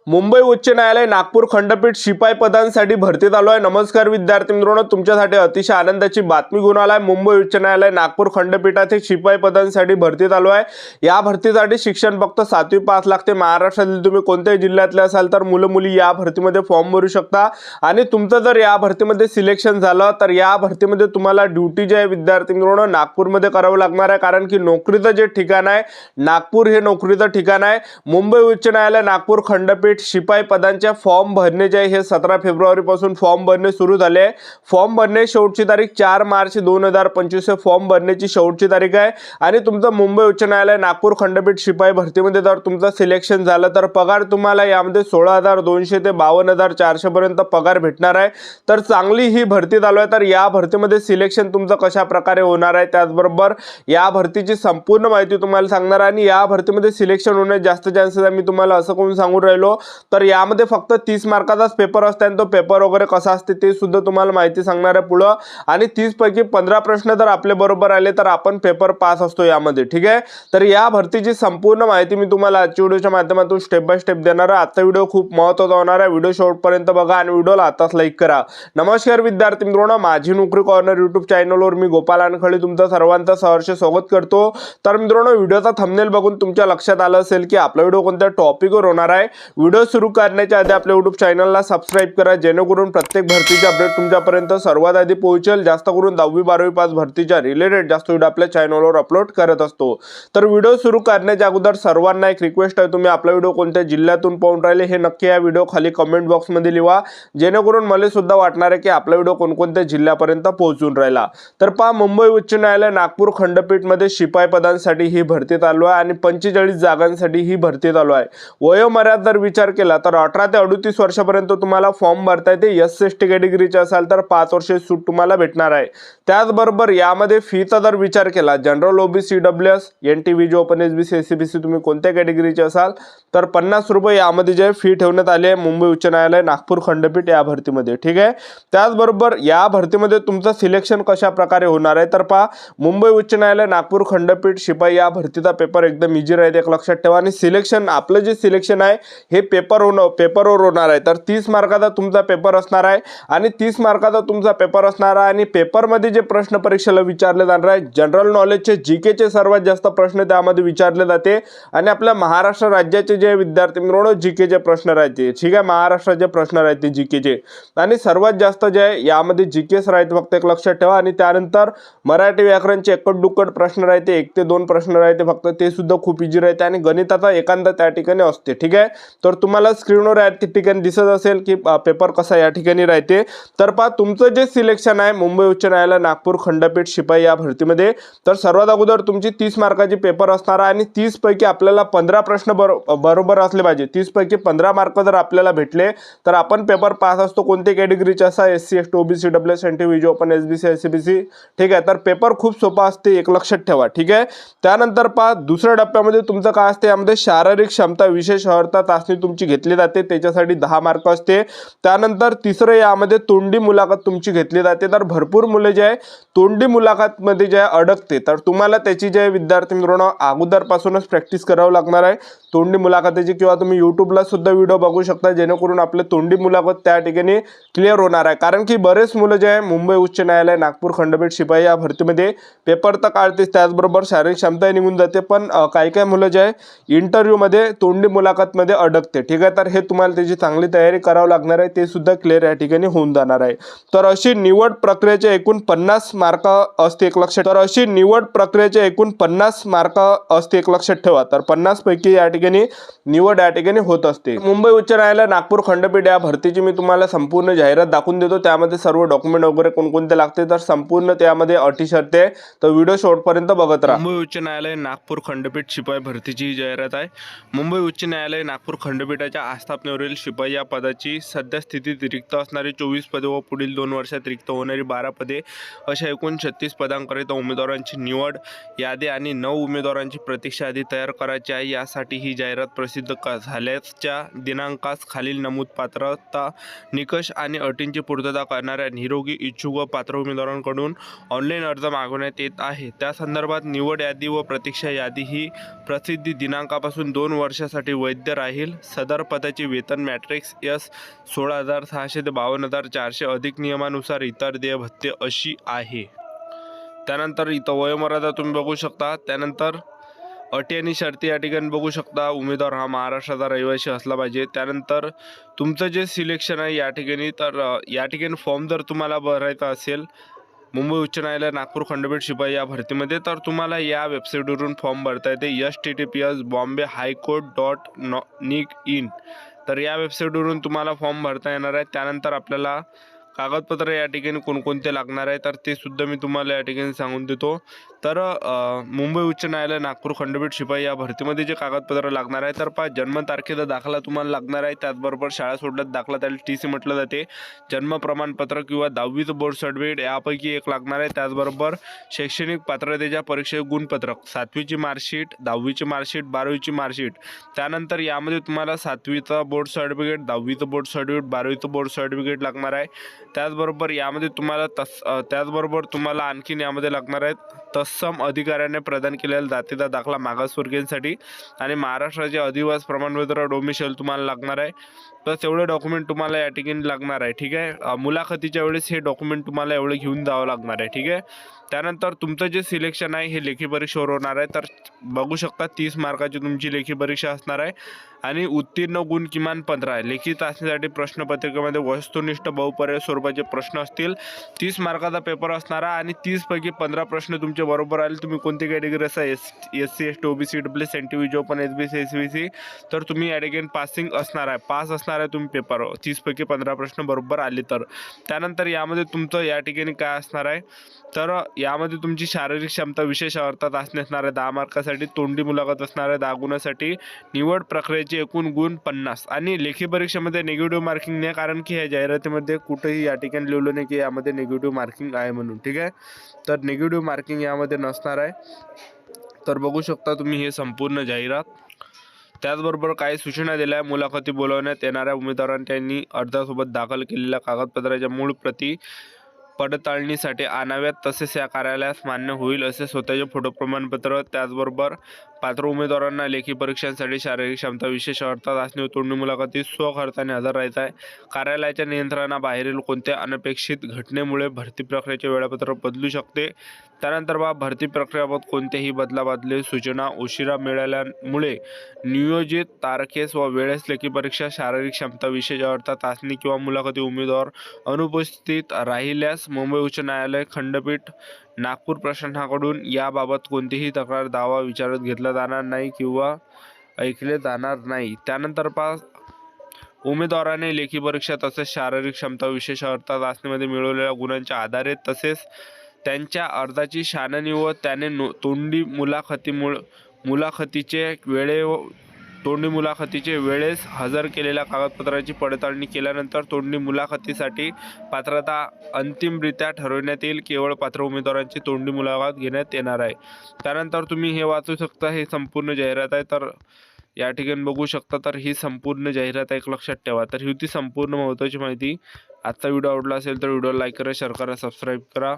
मुंबई उच्च न्यायालय नागपूर खंडपीठ शिपाई पदांसाठी भरतीत आलो आहे। नमस्कार विद्यार्थी मित्रांनो, तुमच्यासाठी अतिशय आनंदाची बातमी घेऊन आलाय। मुंबई उच्च न्यायालय नागपूर खंडपीठातील शिपाई पदांसाठी भरतीत आलो आहे। या भरतीसाठी शिक्षण फक्त 7वी पास लागते। महाराष्ट्रातील तुम्ही कोणत्याही जिल्ह्यातले असाल तर मुलं मुली या भरतीमध्ये फॉर्म भरू शकता आणि तुमचं जर या भरतीमध्ये सिलेक्शन झालं तर या भरतीमध्ये तुम्हाला ड्युटी जे आहे विद्यार्थी मित्रांनो नागपूरमध्ये करावं लागणार आहे, कारण की नोकरीचं जे ठिकाण आहे नागपूर हे नोकरीचं ठिकाण आहे। मुंबई उच्च न्यायालय नागपूर खंडपीठ शिपाई पदांचे फॉर्म भरणे जे आहे हे 17 फेब्रुवारी पासून फॉर्म भरणे सुरू झाले आहे। फॉर्म भरणे शेवटची तारीख 4 मार्च 2025 फॉर्म भरण्याची शेवटची तारीख आहे आणि तुमचं मुंबई उच्च न्यायालय नागपूर खंडपीठ शिपाई भरतीमध्ये जर तुमचं सिलेक्शन झालं तर पगार तुम्हाला यामध्ये 16,200 ते 52,400 पर्यंत पगार भेटणार आहे। तर चांगली ही भरती चालू आहे। तर या भरतीमध्ये सिलेक्शन तुमचं कशा प्रकारे होणार आहे, त्याचबरोबर या भरतीची संपूर्ण माहिती तुम्हाला सांगणार आणि या भरतीमध्ये सिलेक्शन होण्याचे जास्त चान्सेस आहे। मी तुम्हाला असं कोण सांगून राहिलो तर यामध्ये फक्त 30 मार्काचाच पेपर असतो आणि तो पेपर वगैरे कसा असते ते सुद्धा तुम्हाला माहिती सांगणार आहे पुढं। आणि 30 पैकी 15 प्रश्न जर आपले बरोबर आले तर आपण पेपर पास असतो यामध्ये, ठीक आहे। तर या भरतीची संपूर्ण माहिती मी तुम्हाला आजच्या व्हिडिओच्या माध्यमातून स्टेप बाय स्टेप देणार आहे। आजचा व्हिडिओ खूप महत्त्वाचा होणार आहे। व्हिडिओ शेवटपर्यंत बघा आणि व्हिडिओला आताच लाईक करा। नमस्कार विद्यार्थी मित्रांनो, माझी नोकरी कॉर्नर यूट्यूब चॅनलवर मी गोपाल अनखळे तुमचं सर्वांचं सहर्ष स्वागत करतो। तर मित्रांनो, व्हिडिओचा थंबनेल बघून तुमच्या लक्षात आलं असेल की आपला व्हिडिओ कोणत्या टॉपिकवर होणार आहे। व्हिडिओ सुरू करण्याच्या आधी आपल्या YouTube चॅनलला सबस्क्राइब करा, जेणेकरून प्रत्येक भरतीचे अपडेट तुमच्यापर्यंत सर्वात आधी पोहोचेल। जास्त करून 10वी 12वी पास भरतीच्या रिलेटेड जास्त व्हिडिओ आपल्या चॅनलवर अपलोड करत असतो। तर व्हिडिओ सुरू करण्याच्या अगोदर सर्वांना एक रिक्वेस्ट आहे, तुम्ही आपला व्हिडिओ कोणत्या जिल्ह्यातून पाहून राहिले हे नक्की या व्हिडिओ खाली कमेंट बॉक्समध्ये लिहा, जेणेकरून मला सुद्धा वाटणार आहे की आपला व्हिडिओ कोणकोणत्या जिल्ह्यापर्यंत पोहोचून राहिला। तर पहा, मुंबई उच्च न्यायालय नागपूर खंडपीठमध्ये शिपाई पदांसाठी ही भरती चालू आहे आणि 45 जागांसाठी ही भरती चालू आहे। वयोमर्यादा जर विचार केला तर 18 ते 38 वर्षापर्यंत तुम्हाला फॉर्म भरता येते। SC/ST कॅटेगरीचे असाल तर 5 वर्षे सूट तुम्हाला भेटणार आहे। त्याचबरोबर यामध्ये फीचा जर विचार केला, general OBC EWS NTVG open SBC SCBC तुम्ही कोणत्या कॅटेगरीचे असाल तर 50 रुपये यामध्ये जे फी ठेवण्यात आली आहे मुंबई उच्च न्यायालय नागपूर खंडपीठ या भरतीमध्ये, ठीक आहे। त्याचबरोबर या भरतीमध्ये तुमचं सिलेक्शन कशा प्रकारे होणार आहे तर पहा, मुंबई उच्च न्यायालय नागपूर खंडपीठ शिपाई या भरतीचा पेपर एकदम इझी राहते, एक लक्षात ठेवा। आणि सिलेक्शन आपलं जे सिलेक्शन आहे हे पेपरवर होणार आहे। तर 30 मार्काचा तुमचा पेपर असणार आहे आणि 30 मार्काचा तुमचा पेपर असणार आहे आणि पेपरमध्ये जे प्रश्न परीक्षेला विचारले जाणार आहे जनरल नॉलेजचे जीकेचे सर्वात जास्त प्रश्न त्यामध्ये विचारले जाते आणि आपल्या महाराष्ट्र राज्याचे जे विद्यार्थी मित्रांनो जीकेचे प्रश्न राहते, ठीक आहे। महाराष्ट्राचे प्रश्न राहते जीकेचे आणि सर्वात जास्त जे आहे यामध्ये जीकेच राहते, फक्त एक लक्षात ठेवा। आणि त्यानंतर मराठी व्याकरणचे एकड-दुक्कड प्रश्न राहते, 1 ते 2 प्रश्न राहते फक्त, ते सुद्धा खूप इझी राहते आणि गणिताचा एखादा त्या ठिकाणी असते, ठीक आहे। तर तुम्हाला स्क्रीनवर या ठिकाणी दिसत असेल की पेपर कसा या ठिकाणी राहते। तर पहा, तुमचं जे सिलेक्शन आहे मुंबई उच्च न्यायालय नागपूर खंडपीठ शिपाई या भरतीमध्ये, तर सर्वात अगोदर तुमची 30 मार्काची पेपर असणार आहे आणि 30 पैकी आपल्याला 15 प्रश्न बरोबर असले पाहिजे। 30 पैकी 15 मार्क जर आपल्याला भेटले तर आपण पेपर पास असतो। कोणत्या कॅटेगरीचे असा SC/ST OBC EWS NTVG open SBC SCBC, ठीक आहे। तर पेपर खूप सोपा असते, एक लक्षात ठेवा, ठीक आहे। त्यानंतर पहा, दुसऱ्या टप्प्यामध्ये तुमचं काय असते, यामध्ये शारीरिक क्षमता विशेष अर्हता चाचणी तुमची घेतली जाते, त्याच्यासाठी 10 मार्क असते। त्यानंतर तिसरं यामध्ये तोंडी मुलाखत तुमची घेतली जाते। तर भरपूर मुले जे आहे तोंडी मुलाखतमध्ये जे अडकते, तर तुम्हाला त्याची जे विद्यार्थी मित्रांनो अगोदरपासूनच प्रॅक्टिस करावं लागणार आहे तोंडी मुलाखतीची, किंवा तुम्ही यूट्यूबला सुद्धा व्हिडिओ बघू शकता, जेणेकरून आपले तोंडी मुलाखत त्या ठिकाणी क्लिअर होणार आहे। कारण की बरेच मुलं जे आहे मुंबई उच्च न्यायालय नागपूर खंडपीठ शिपाई या भरतीमध्ये पेपर तर काढतेच, त्याचबरोबर शारीरिक क्षमता निघून जाते, पण काही मुलं जे आहे इंटरव्ह्यूमध्ये तोंडी मुलाखतमध्ये अडकते, ठीक आहे। तर हे तुम्हाला त्याची चांगली तयारी करावं लागणार आहे, ते सुद्धा क्लिअर या ठिकाणी होऊन जाणार आहे। तर अशी निवड प्रक्रियेचे एकूण 50 मार्क असते, एक लक्षात। तर अशी निवड प्रक्रियेचे एकूण 50 मार्क असते, एक लक्षात ठेवा। तर 50 पैकी या ठिकाणी निवड या ठिकाणी होत असते। मुंबई उच्च न्यायालय नागपूर खंडपीठ या भरतीची मी तुम्हाला संपूर्ण जाहिरात दाखवून देतो, त्यामध्ये सर्व डॉक्युमेंट वगैरे कोणकोणते लागते, तर संपूर्ण त्यामध्ये अटी शर्ती आहे, तर व्हिडिओ शेवटपर्यंत बघत राहा। मुंबई उच्च न्यायालय नागपूर खंडपीठ शिपाई भरतीची जाहिरात आहे। मुंबई उच्च न्यायालय नागपूर खंडपीठाच्या आस्थापनेवरील शिपाई या पदाची सध्या स्थितीत रिक्त असणारी 24 पदे व पुढील 2 वर्षात रिक्त होणारी 12 पदे अशा एकूण 36 पदांकरिता उमेदवारांची निवड यादी आणि 9 उमेदवारांची प्रतीक्षा यादी तयार करायची आहे। यासाठी ही जाहिरात प्रसिद्ध झाल्याच्या दिनांकास खालील नमूद पात्रता निकष आणि अटींची पूर्तता करणाऱ्या निरोगी इच्छुक व पात्र उमेदवारांकडून ऑनलाईन अर्ज मागवण्यात येत आहे। त्या संदर्भात निवड यादी व प्रतीक्षा यादी ही प्रसिद्धी दिनांकापासून 2 वर्षासाठी वैध राहील। सदर पदाची वेतन मॅट्रिक्स एस 16,600 ते 52,400 अधिक नियमानुसार इतर देय भत्ते अशी आहे। त्यानंतर इथं वयोमर्यादा तुम्ही बघू शकता। त्यानंतर अटी आणि शर्ती या ठिकाणी बघू शकता। उमेदवार हा महाराष्ट्राचा रहिवासी असला पाहिजे। त्यानंतर तुमचं जे सिलेक्शन आहे या ठिकाणी, तर या ठिकाणी फॉर्म जर तुम्हाला भरायचा असेल मुंबई उच्च न्यायालय नागपूर खंडपीठ शिपाई या भरतीमध्ये, तर तुम्हाला या वेबसाईटवरून फॉर्म भरता येते https://bombay-high-court.nic.in। तर या वेबसाईटवरून तुम्हाला फॉर्म भरता येणार आहे। त्यानंतर आपल्याला कागदपत्र या ठिकाणी कोणकोणते लागणार आहे तर ते सुद्धा मी तुम्हाला या ठिकाणी सांगून देतो। तर मुंबई उच्च न्यायालय नागपूर खंडपीठ शिपाई या भरतीमध्ये जे कागदपत्र लागणार आहे तर जन्मतारखेचा दाखला तुम्हाला लागणार आहे। त्याचबरोबर शाळा सोडल्यात दाखला, त्याला TC म्हटलं जाते। जन्म प्रमाणपत्र किंवा 10वीचं बोर्ड सर्टिफिकेट यापैकी एक लागणार आहे। त्याचबरोबर शैक्षणिक पात्रतेच्या परीक्षेचे गुणपत्रक, 7वीची मार्कशीट, 10वीची मार्कशीट, 12वीची मार्कशीट। त्यानंतर यामध्ये तुम्हाला 7वीचं बोर्ड सर्टिफिकेट, 10वीचं बोर्ड सर्टिफिकेट, 12वीचं बोर्ड सर्टिफिकेट लागणार आहे। त्याचबरोबर यामध्ये तुम्हाला आणखीन यामध्ये लागणार आहेत तत्सम अधिकाऱ्याने प्रदान केलेला जातीचा दाखला मागासवर्गीयांसाठी आणि महाराष्ट्राचे अधिवास प्रमाणपत्र डोमिसाईल तुम्हाला लागणार आहे। तर तेवढे डॉक्युमेंट तुम्हाला या ठिकाणी लागणार आहे। ठीक आहे, मुलाखतीच्या वेळेस हे डॉक्युमेंट तुम्हाला एवढे घेऊन जावं लागणार आहे। ठीक आहे, त्यानंतर तुमचं जे सिलेक्शन आहे हे लेखी परीक्षेवर होणार आहे। तर बघू शकता 30 मार्काची तुमची लेखी परीक्षा असणार आहे आणि उत्तीर्ण गुण किमान 15 आहे। लेखी चाचणीसाठी प्रश्नपत्रिकेमध्ये वस्तुनिष्ठ बहुपर्याय स्वरूपाचे प्रश्न असतील। 30 मार्काचा पेपर असणार आहे आणि 30 पैकी 15 प्रश्न तुमचे बरोबर आले, तुम्ही कोणती कॅटेगरी असा SC ST OBC EWS NTV open SBC SVC, तर तुम्ही या ठिकाणी पासिंग असणार आहे, पास असणार आहे तुम्ही पेपर 30 पैकी 15 प्रश्न बरोबर आले तर। त्यानंतर यामध्ये तुमचं या ठिकाणी काय असणार आहे तर यामध्ये तुमची शारीरिक क्षमता विशेष अर्थात असणार आहे 10 मार्कासाठी। तोंडी मुलाखत असणार आहे 10 गुणासाठी। निवड प्रक्रियेचे एकूण गुण 50 आणि लेखी परीक्षेमध्ये निगेटिव्ह मार्किंग नाही, कारण की या जाहिरातीमध्ये कुठेही या ठिकाणी लिहिलं नाही की यामध्ये निगेटिव्ह मार्किंग आहे म्हणून। ठीक आहे, तर निगेटिव्ह मार्किंग यामध्ये नसणार आहे। तर बघू शकता तुम्ही हे संपूर्ण जाहिरात। त्याचबरोबर काही सूचना दिल्या आहे। मुलाखती बोलवण्यात येणाऱ्या उमेदवारांनी त्यांनी अर्जासोबत दाखल केलेल्या कागदपत्राच्या मूळ प्रती पडताळणीसाठी आणाव्यात, तसेच या कार्यालयास मान्य होईल असे स्वतःचे फोटो प्रमाणपत्र। त्याचबरोबर पात्र उमेदवारांना लेखी परीक्षांसाठी शारीरिक क्षमता विशेष अर्थात असणे व तोंडी मुलाखतीत स्वखर्चाने हजर राहायचं आहे। कार्यालयाच्या नियंत्रणाबाहेरील कोणत्या अनपेक्षित घटनेमुळे भरती प्रक्रियेचे वेळापत्रक बदलू शकते। त्यानंतर भरती प्रक्रियेबाबत कोणत्याही बदलाबदली सूचना उशिरा मिळाल्यामुळे नियोजित तारखेस व वेळेस लेखी परीक्षा शारीरिक क्षमता विशेष अर्थात चाचणी किंवा मुलाखती उमेदवार अनुपस्थित राहिल्यास मुंबई उच्च न्यायालय खंडपीठ नागपूर प्रशासनाकडून याबाबत कोणतीही तक्रार दावा विचारात घेतला जाणार नाही किंवा ऐकले जाणार नाही। त्यानंतर उमेदवाराने लेखी परीक्षा तसेच शारीरिक क्षमता विशेष अर्थात चाचणीमध्ये मिळवलेल्या गुणांच्या आधारे तसेच त्यांच्या अर्जाची छाननी व त्याने तोंडी मुलाखतीचे वेळेस हजर केलेल्या कागदपत्रांची पडताळणी केल्यानंतर तोंडी मुलाखतीसाठी पात्रता अंतिमरित्या ठरवण्यात येईल। केवळ पात्र उमेदवारांची तोंडी मुलाखत घेण्यात येणार आहे। त्यानंतर तुम्ही हे वाचू शकता, हे संपूर्ण जाहिरात आहे। तर या ठिकाणी बघू शकता, तर ही संपूर्ण जाहिरात एक लक्षात ठेवा। तर ही होती संपूर्ण महत्त्वाची माहिती। आजचा व्हिडिओ आवडला असेल तर व्हिडिओला लाईक करा, शेअर करा, सबस्क्राईब करा।